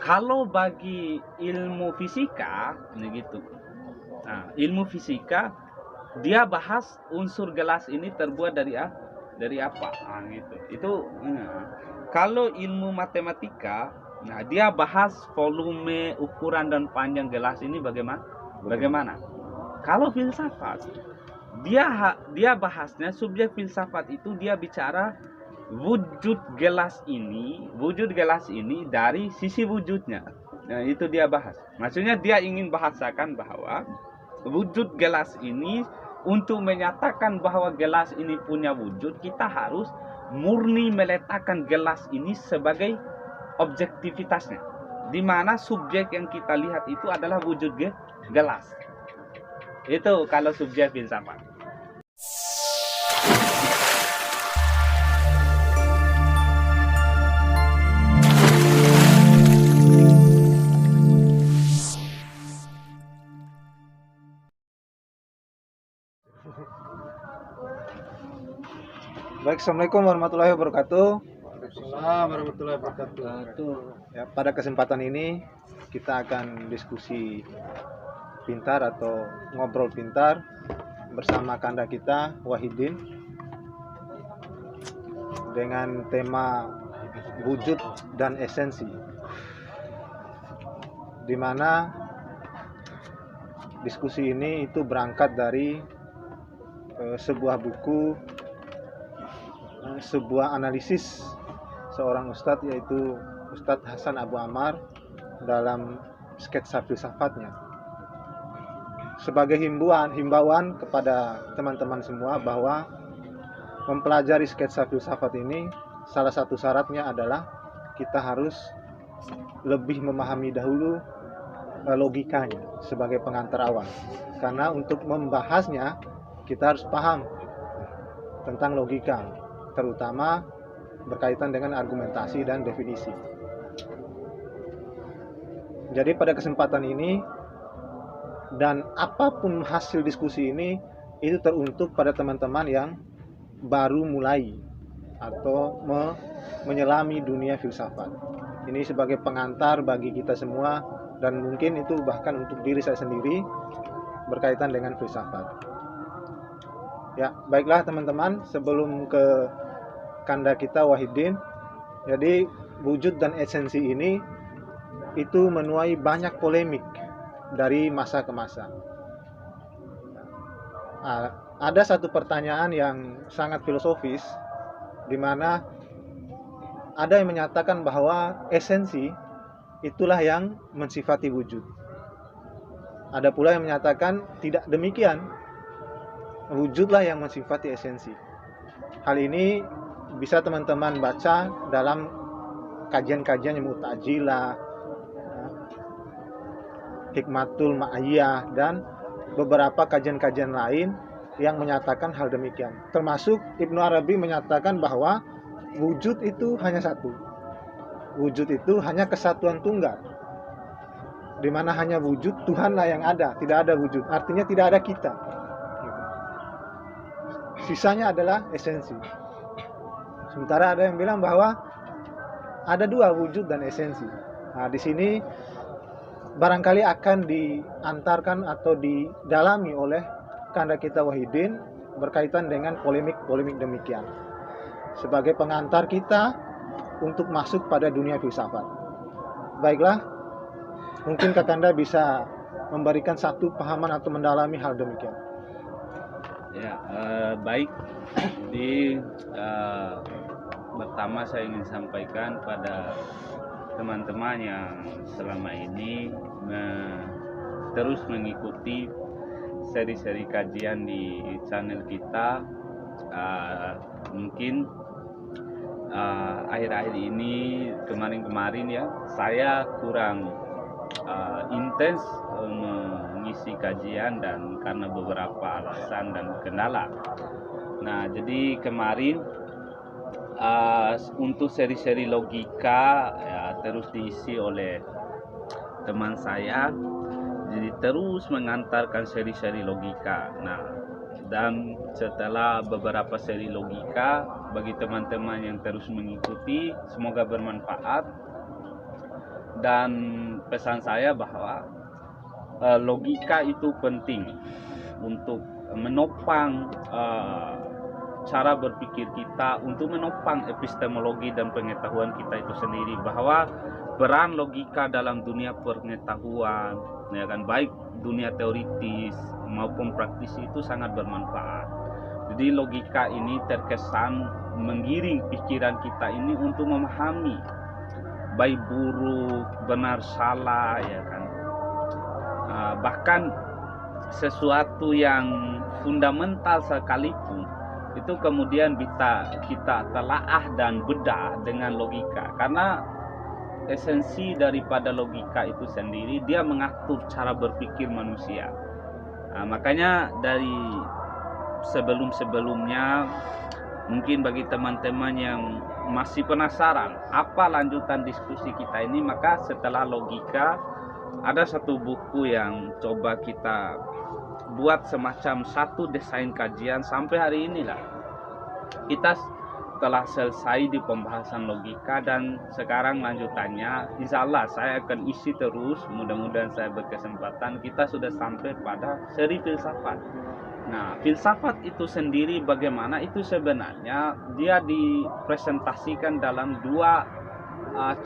Kalau bagi ilmu fisika, begitu. Nah, ilmu fisika dia bahas unsur gelas ini terbuat dari apa? Nah, gitu. Itu kalau ilmu matematika, nah dia bahas volume, ukuran dan panjang gelas ini bagaimana. Kalau filsafat, dia bahasnya subjek filsafat itu dia bicara wujud gelas ini dari sisi wujudnya. Nah, itu dia bahas. Maksudnya dia ingin bahasakan bahwa wujud gelas ini, untuk menyatakan bahwa gelas ini punya wujud, kita harus murni meletakkan gelas ini sebagai objektivitasnya, di mana subjek yang kita lihat itu adalah wujud gelas. Itu kalau subjek filsafat. Baik, Assalamualaikum warahmatullahi wabarakatuh. Waalaikumsalam warahmatullahi wabarakatuh. Ya, pada kesempatan ini kita akan diskusi pintar atau ngobrol pintar bersama kanda kita Wahidin dengan tema wujud dan esensi, di mana diskusi ini itu berangkat dari sebuah buku, sebuah analisis seorang ustadz, yaitu Ustadz Hasan Abu Ammar, dalam sketsa filsafatnya. Sebagai himbauan kepada teman-teman semua bahwa mempelajari sketsa filsafat ini, salah satu syaratnya adalah kita harus lebih memahami dahulu logikanya sebagai pengantar awal. Karena untuk membahasnya kita harus paham tentang logika, terutama berkaitan dengan argumentasi dan definisi. Jadi pada kesempatan ini dan apapun hasil diskusi ini, itu teruntuk pada teman-teman yang baru mulai atau menyelami dunia filsafat. Ini sebagai pengantar bagi kita semua, dan mungkin itu bahkan untuk diri saya sendiri berkaitan dengan filsafat. Ya, baiklah teman-teman, sebelum ke kanda kita Wahidin, jadi wujud dan esensi ini itu menuai banyak polemik dari masa ke masa. Ada satu pertanyaan yang sangat filosofis, di mana ada yang menyatakan bahwa esensi itulah yang mensifati wujud. Ada pula yang menyatakan tidak demikian, wujudlah yang mensifati esensi. Hal ini bisa teman-teman baca dalam kajian-kajian yang Mu'tazilah, Hikmatul Ma'iyah, dan beberapa kajian-kajian lain yang menyatakan hal demikian. Termasuk Ibnu Arabi menyatakan bahwa wujud itu hanya satu. Wujud itu hanya kesatuan tunggal, di mana hanya wujud Tuhanlah yang ada, tidak ada wujud. Artinya tidak ada kita. Sisanya adalah esensi. Sementara ada yang bilang bahwa ada dua, wujud dan esensi. Nah, di sini barangkali akan diantarkan atau didalami oleh kanda kita Wahidin berkaitan dengan polemik-polemik demikian, sebagai pengantar kita untuk masuk pada dunia filsafat. Baiklah, mungkin kakanda bisa memberikan satu pahaman atau mendalami hal demikian. Ya, baik. Jadi pertama saya ingin sampaikan pada teman-teman yang selama ini terus mengikuti seri-seri kajian di channel kita. Mungkin akhir-akhir ini, kemarin-kemarin ya, saya kurang intens mengisi kajian dan karena beberapa alasan dan kendala. Nah, jadi kemarin untuk seri-seri logika ya, terus diisi oleh teman saya, jadi terus mengantarkan seri-seri logika. Nah, dan setelah beberapa seri logika, bagi teman-teman yang terus mengikuti, semoga bermanfaat. dan pesan saya bahwa logika itu penting untuk menopang cara berpikir kita, untuk menopang epistemologi dan pengetahuan kita itu sendiri, bahwa peran logika dalam dunia pengetahuan, ya kan, baik dunia teoritis maupun praktisi itu sangat bermanfaat. Jadi logika ini terkesan menggiring pikiran kita ini untuk memahami baik buruk, benar salah, ya kan. Bahkan sesuatu yang fundamental sekalipun itu kemudian bisa kita telaah dan bedah dengan logika, karena esensi daripada logika itu sendiri dia mengatur cara berpikir manusia. Makanya dari sebelum-sebelumnya, mungkin bagi teman-teman yang masih penasaran apa lanjutan diskusi kita ini, maka setelah logika ada satu buku yang coba kita buat semacam satu desain kajian sampai hari inilah. Kita telah selesai di pembahasan logika, dan sekarang lanjutannya insya Allah saya akan isi terus, mudah-mudahan saya berkesempatan. Kita sudah sampai pada seri filsafat. Nah, filsafat itu sendiri bagaimana, itu sebenarnya dia dipresentasikan dalam dua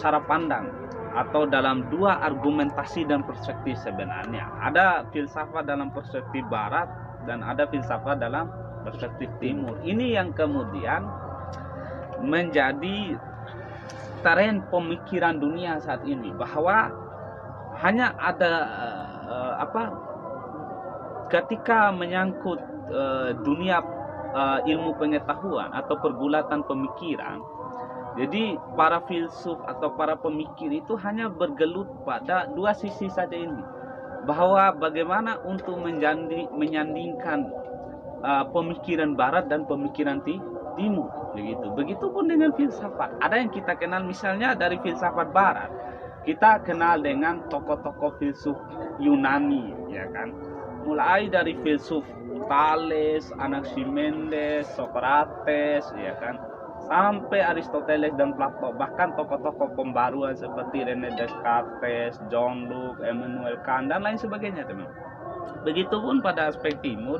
cara pandang atau dalam dua argumentasi dan perspektif sebenarnya. Ada filsafat dalam perspektif barat dan ada filsafat dalam perspektif timur. Ini yang kemudian menjadi tren pemikiran dunia saat ini, bahwa hanya ada ketika menyangkut dunia ilmu pengetahuan atau pergulatan pemikiran, jadi para filsuf atau para pemikir itu hanya bergelut pada dua sisi saja ini, bahwa bagaimana untuk menyandingkan pemikiran barat dan pemikiran timur, begitu. Begitupun dengan filsafat. Ada yang kita kenal misalnya dari filsafat barat, kita kenal dengan tokoh-tokoh filsuf Yunani, ya kan, mulai dari filsuf Thales, Anaximenes, Socrates, ya kan, sampai Aristoteles dan Plato, bahkan tokoh-tokoh pembaruan seperti René Descartes, John Locke, Immanuel Kant, dan lain sebagainya, teman. Begitupun pada aspek timur,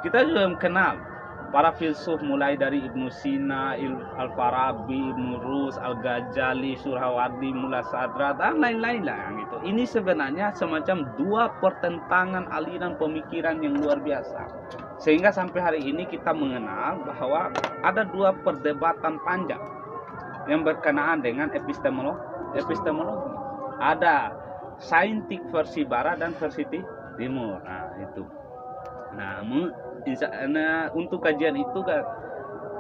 kita juga kenal para filsuf mulai dari Ibnu Sina, Al-Farabi, Ibnu Rus, Al-Ghazali, Suhrawardi, Mullah Sadra, dan lain-lain lah gitu. Ini sebenarnya semacam dua pertentangan aliran pemikiran yang luar biasa, sehingga sampai hari ini kita mengenal bahwa ada dua perdebatan panjang yang berkenaan dengan epistemologi. Ada saintik versi barat dan versi timur. Nah, itu. Nah, untuk kajian itu kan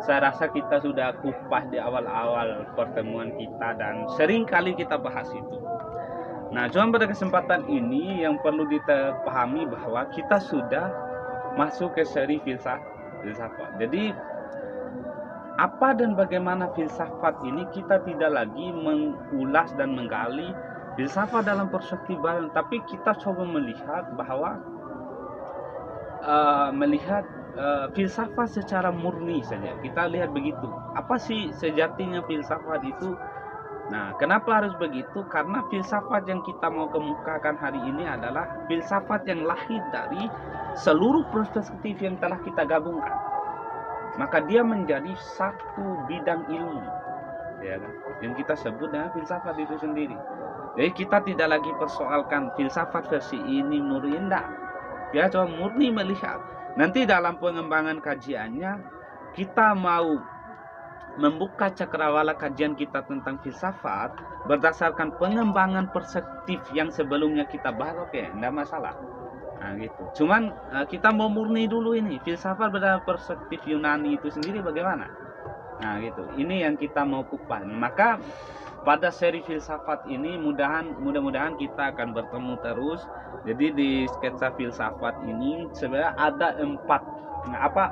saya rasa kita sudah kupas di awal-awal pertemuan kita dan sering kali kita bahas itu. Nah, cuma pada kesempatan ini yang perlu dipahami bahwa kita sudah masuk ke seri filsafat. Jadi apa dan bagaimana filsafat ini, kita tidak lagi mengulas dan menggali filsafat dalam perspektif barat, tapi kita coba melihat bahwa filsafat secara murni saja. Kita lihat begitu. Apa sih sejatinya filsafat itu? Nah, kenapa harus begitu? Karena filsafat yang kita mau kemukakan hari ini adalah filsafat yang lahir dari seluruh perspektif yang telah kita gabungkan. Maka dia menjadi satu bidang ilmu, ya kan, yang kita sebut dengan filsafat itu sendiri. Jadi kita tidak lagi persoalkan filsafat versi ini murni, enggak. Ya, coba murni melihat. Nanti dalam pengembangan kajiannya kita mau membuka cakrawala kajian kita tentang filsafat berdasarkan pengembangan perspektif yang sebelumnya kita bahas, oke, enggak masalah. Nah, gitu. Cuman kita mau murni dulu ini filsafat berdasarkan perspektif Yunani itu sendiri bagaimana. Nah, gitu. Ini yang kita mau kupas. Maka pada seri filsafat ini mudah-mudahan kita akan bertemu terus. Jadi di sketsa filsafat ini sebenarnya ada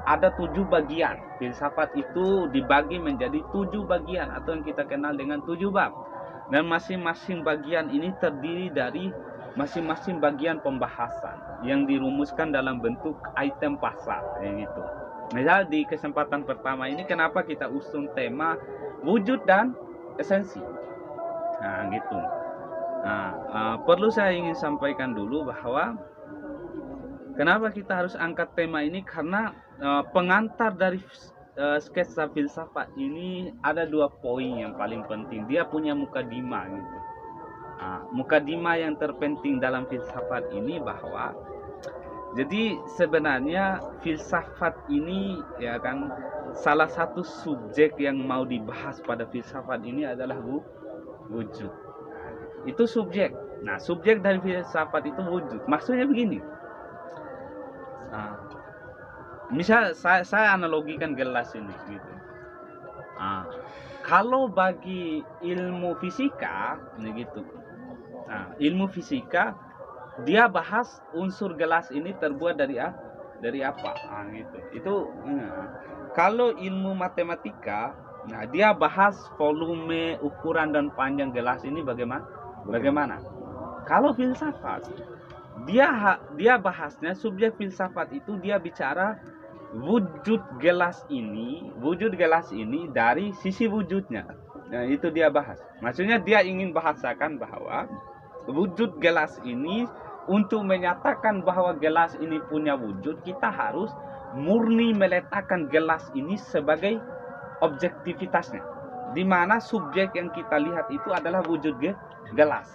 ada 7 bagian. Filsafat itu dibagi menjadi 7 bagian atau yang kita kenal dengan 7 bab. Dan masing-masing bagian ini terdiri dari masing-masing bagian pembahasan yang dirumuskan dalam bentuk item pasal, gitu. Misal di kesempatan pertama ini kenapa kita usung tema wujud dan esensi. Nah, gitu. Perlu saya ingin sampaikan dulu bahwa kenapa kita harus angkat tema ini, karena pengantar dari sketsa filsafat ini ada 2 poin yang paling penting. Dia punya mukadimah gitu. Mukadimah yang terpenting dalam filsafat ini bahwa jadi sebenarnya filsafat ini ya kan, salah satu subjek yang mau dibahas pada filsafat ini adalah wujud. Itu subjek. Nah, subjek dari filsafat itu wujud. Maksudnya begini. Misal saya analogikan gelas ini gitu. Kalau bagi ilmu fisika gitu. Ilmu fisika dia bahas unsur gelas ini terbuat dari apa, gitu. Itu kalau ilmu matematika, dia bahas volume, ukuran dan panjang gelas ini bagaimana. Kalau filsafat, dia bahasnya, subjek filsafat itu dia bicara wujud gelas ini dari sisi wujudnya. Nah, itu dia bahas. Maksudnya dia ingin bahasakan bahwa wujud gelas ini, untuk menyatakan bahwa gelas ini punya wujud, kita harus murni meletakkan gelas ini sebagai objektivitasnya, di mana subjek yang kita lihat itu adalah wujud gelas.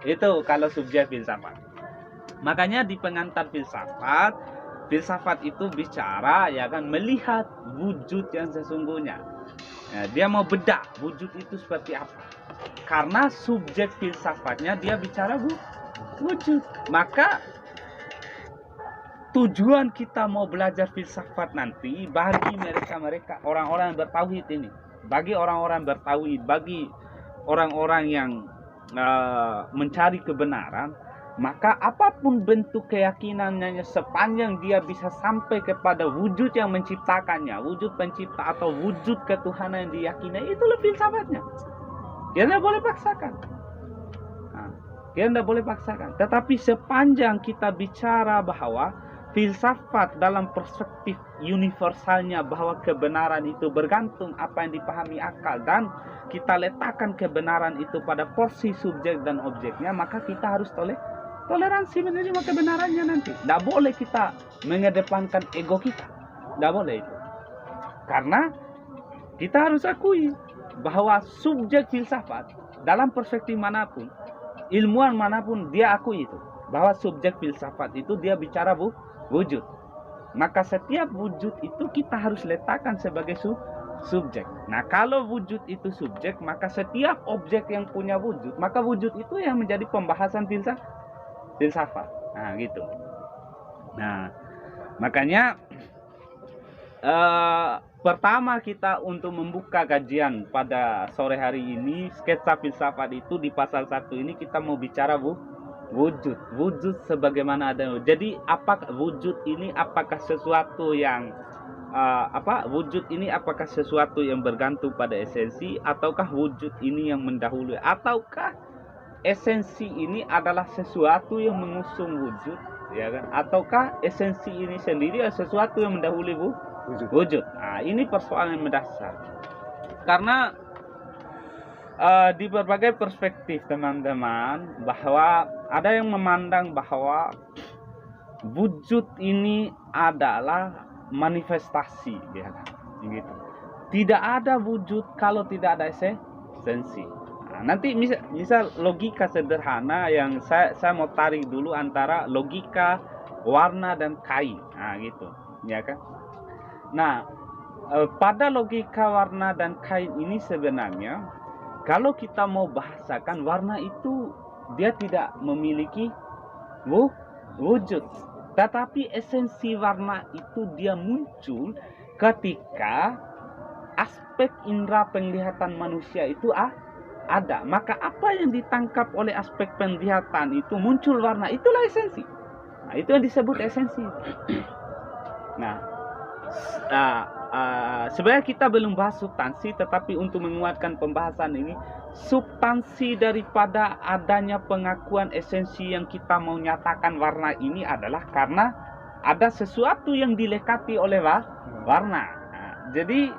Itu kalau subjek filsafat. Makanya di pengantar filsafat itu bicara ya kan, melihat wujud yang sesungguhnya. Dia mau bedah wujud itu seperti apa. Karena subjek filsafatnya dia bicara wujud. Maka tujuan kita mau belajar filsafat nanti bagi mereka orang-orang yang bertauhid ini, bagi orang-orang bertauhid, bagi orang-orang yang mencari kebenaran, maka apapun bentuk keyakinannya, sepanjang dia bisa sampai kepada wujud yang menciptakannya, wujud pencipta atau wujud ketuhanan yang diyakini, itulah filsafatnya. Dia tidak boleh paksakan. Dia tidak boleh paksakan. Tetapi sepanjang kita bicara bahwa filsafat dalam perspektif universalnya, bahwa kebenaran itu bergantung apa yang dipahami akal, dan kita letakkan kebenaran itu pada porsi subjek dan objeknya, maka kita harus toleransi menerima kebenarannya nanti. Tidak boleh kita mengedepankan ego kita. Tidak boleh itu. Karena kita harus akui bahwa subjek filsafat dalam perspektif manapun, ilmuwan manapun, dia akui itu, bahwa subjek filsafat itu dia bicara wujud. Maka setiap wujud itu kita harus letakkan sebagai subjek. Nah, kalau wujud itu subjek, maka setiap objek yang punya wujud, maka wujud itu yang menjadi pembahasan filsafat. Nah, gitu. Nah, makanya pertama kita untuk membuka kajian pada sore hari ini, sketsa filsafat itu di pasal 1 ini kita mau bicara wujud sebagaimana ada. Jadi apakah wujud ini apakah sesuatu yang wujud ini apakah sesuatu yang bergantung pada esensi, ataukah wujud ini yang mendahului, ataukah esensi ini adalah sesuatu yang mengusung wujud, ya kan? Ataukah esensi ini sendiri adalah sesuatu yang mendahului wujud. Nah, ini persoalan yang mendasar. Karena di berbagai perspektif teman-teman, bahwa ada yang memandang bahwa wujud ini adalah manifestasi, ya kan? Gitu. Tidak ada wujud kalau tidak ada esensi. Nah, nanti misal logika sederhana yang saya mau tarik dulu antara logika warna dan kain. Nah, gitu, ya kan? Nah, pada logika warna dan kain ini sebenarnya, kalau kita mau bahasakan, warna itu dia tidak memiliki wujud. Tetapi esensi warna itu dia muncul ketika aspek indera penglihatan manusia itu ada. Maka apa yang ditangkap oleh aspek penglihatan itu muncul warna, itulah esensi. Nah, itu yang disebut esensi. Nah, sebenarnya kita belum bahas substansi, tetapi untuk menguatkan pembahasan ini, substansi daripada adanya pengakuan esensi yang kita mau nyatakan warna ini adalah karena ada sesuatu yang dilekati oleh warna. Nah, jadi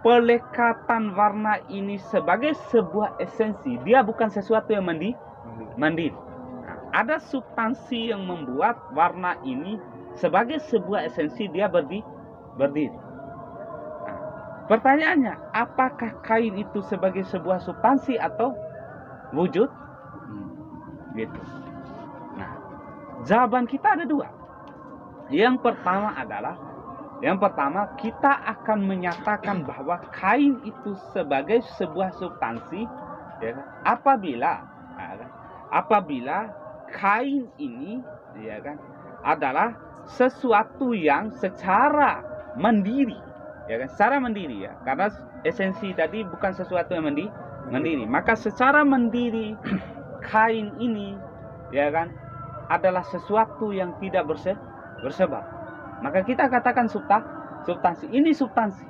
pelekatan warna ini sebagai sebuah esensi, dia bukan sesuatu yang mandiri. Nah, ada substansi yang membuat warna ini sebagai sebuah esensi dia berdiri. Nah, pertanyaannya, apakah kain itu sebagai sebuah substansi atau wujud? Gitu. Nah, jawaban kita ada dua. Yang pertama kita akan menyatakan bahwa kain itu sebagai sebuah substansi, ya kan? Apabila kain ini, ya kan, adalah sesuatu yang secara mandiri, ya kan, secara mandiri, ya, karena esensi tadi bukan sesuatu yang mandiri, maka secara mandiri kain ini, ya kan, adalah sesuatu yang tidak bersebab. Maka kita katakan substansi. Ini substansi.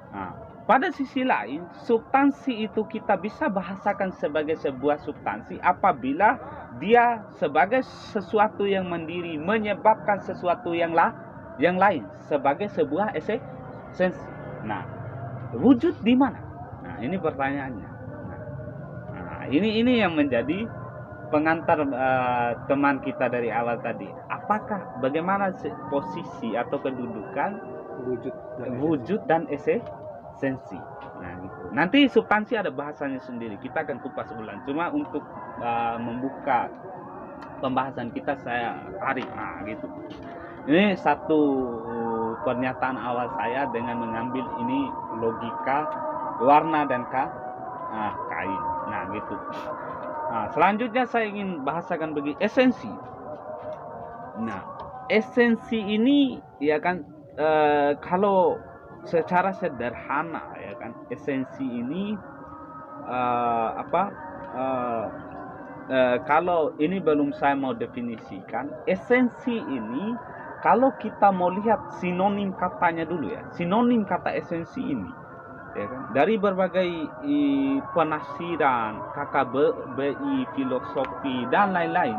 Nah, pada sisi lain, substansi itu kita bisa bahasakan sebagai sebuah substansi apabila dia sebagai sesuatu yang mandiri menyebabkan sesuatu yang lain sebagai sebuah esensi. Nah, wujud di mana? Nah, ini pertanyaannya. Nah, ini yang menjadi pengantar teman kita dari awal tadi. Apakah bagaimana posisi atau kedudukan wujud dan esensi? Nah, gitu. Nanti substansi ada bahasanya sendiri. Kita akan kupas ulang. Cuma untuk membuka pembahasan kita saya tarik. Nah, gitu. Ini satu pernyataan awal saya dengan mengambil ini logika warna dan kain. Nah, gitu. Nah, selanjutnya saya ingin bahasakan bagi esensi. Nah, esensi ini, ya kan, kalau secara sederhana, ya kan, esensi ini kalau ini belum saya mau definisikan, esensi ini kalau kita mau lihat sinonim katanya dulu, ya, sinonim kata esensi ini. Ya kan? Dari berbagai penafsiran, KKBI, filosofi dan lain-lain,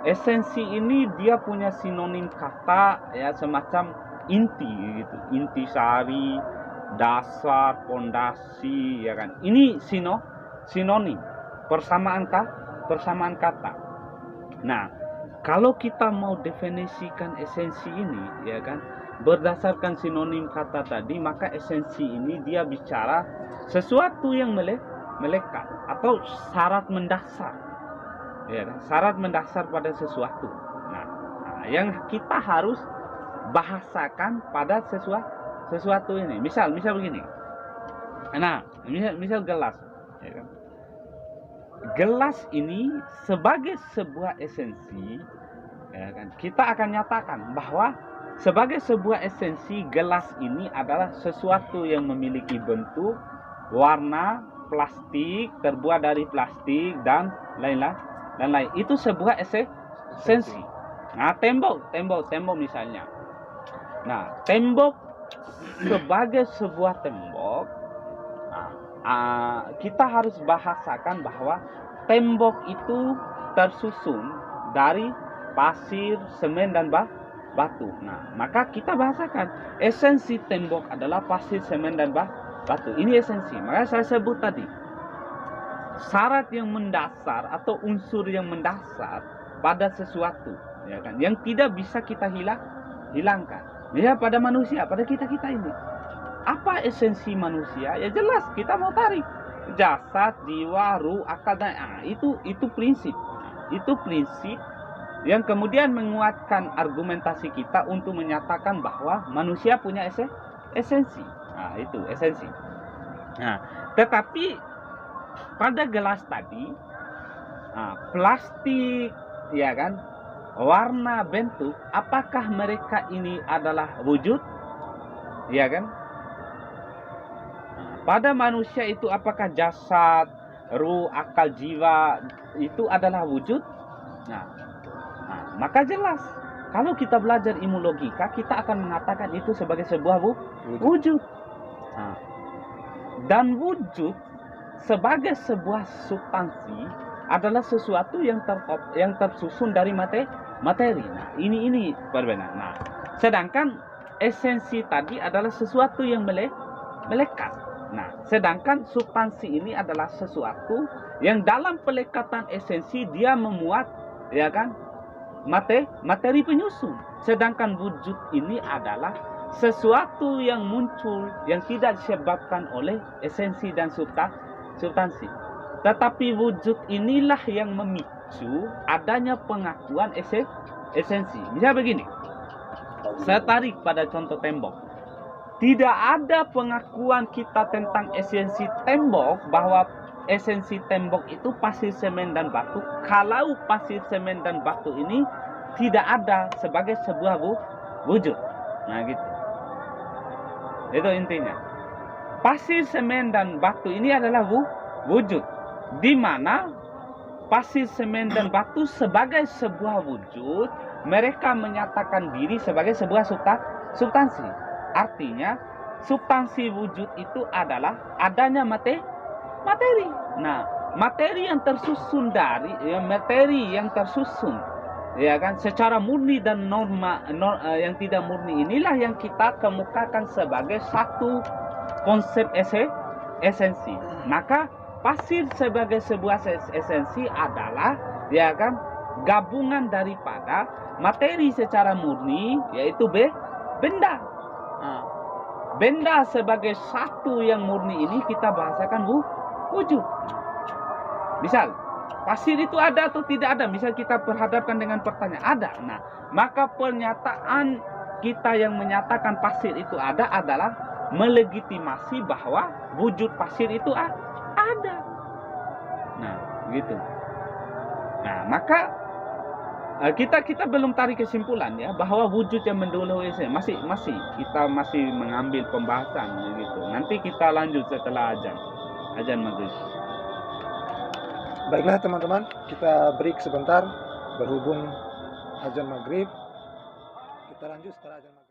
esensi ini dia punya sinonim kata, ya, semacam inti gitu, intisari, dasar, pondasi, ya kan. Ini sinonim, persamaan kata. Nah, kalau kita mau definisikan esensi ini, ya kan, berdasarkan sinonim kata tadi, maka esensi ini dia bicara sesuatu yang melekat atau syarat mendasar, ya, syarat mendasar pada sesuatu. Nah, yang kita harus bahasakan pada sesuatu ini. Misal begini. Nah, misal gelas, ya kan? Gelas ini sebagai sebuah esensi, ya kan, kita akan nyatakan bahwa sebagai sebuah esensi, gelas ini adalah sesuatu yang memiliki bentuk, warna, plastik, terbuat dari plastik dan lain-lain. Itu sebuah esensi. Nah, tembok misalnya. Nah, tembok sebagai sebuah tembok, kita harus bahasakan bahwa tembok itu tersusun dari pasir, semen dan batu. Nah, maka kita bahasakan esensi tembok adalah pasir, semen dan batu. Ini esensi. Maka saya sebut tadi syarat yang mendasar atau unsur yang mendasar pada sesuatu, ya kan, yang tidak bisa kita hilangkan. Ya, pada manusia, pada kita ini. Apa esensi manusia? Ya jelas kita mau tarik jasad, jiwa, ruh, akal dan itu prinsip. Itu prinsip yang kemudian menguatkan argumentasi kita untuk menyatakan bahwa manusia punya esensi. Nah, itu esensi. Nah, tetapi pada gelas tadi, plastik, ya kan, warna, bentuk, apakah mereka ini adalah wujud? Ya kan? Pada manusia itu apakah jasad, ruh, akal, jiwa itu adalah wujud? Nah, maka jelas kalau kita belajar ilmu logika, kita akan mengatakan itu sebagai sebuah wujud. Nah, dan wujud sebagai sebuah substansi adalah sesuatu yang tersusun dari materi. Nah, ini perbedaan. Nah, sedangkan esensi tadi adalah sesuatu yang melekat. Nah, sedangkan substansi ini adalah sesuatu yang dalam pelekatan esensi dia memuat, ya kan, materi penyusun. Sedangkan wujud ini adalah sesuatu yang muncul yang tidak disebabkan oleh esensi dan substansi. Tetapi wujud inilah yang memicu adanya pengakuan esensi. Misalnya begini, saya tarik pada contoh tembok. Tidak ada pengakuan kita tentang esensi tembok, bahwa esensi tembok itu pasir, semen, dan batu, kalau pasir, semen, dan batu ini tidak ada sebagai sebuah wujud. Nah gitu. Itu intinya. Pasir, semen, dan batu ini adalah wujud, di mana pasir, semen, dan batu sebagai sebuah wujud, mereka menyatakan diri sebagai sebuah substansi. Artinya, substansi wujud itu adalah adanya materi. Nah, materi yang tersusun ya kan, secara murni dan yang tidak murni, inilah yang kita kemukakan sebagai satu konsep esensi. Maka pasir sebagai sebuah esensi adalah, ya kan, gabungan daripada materi secara murni, yaitu benda. Nah, benda sebagai satu yang murni ini kita bahasakan wujud. Misal, pasir itu ada atau tidak ada? Misal kita perhadapkan dengan pertanyaan, ada. Nah, maka pernyataan kita yang menyatakan pasir itu ada adalah melegitimasi bahwa wujud pasir itu ada. Nah, gitu. Nah, maka kita belum tarik kesimpulan ya bahwa wujud yang mendahului masih kita masih mengambil pembahasan gitu. Nanti kita lanjut setelah azan maghrib. Baiklah teman-teman, kita break sebentar, berhubung azan maghrib, kita lanjut setelah azan maghrib.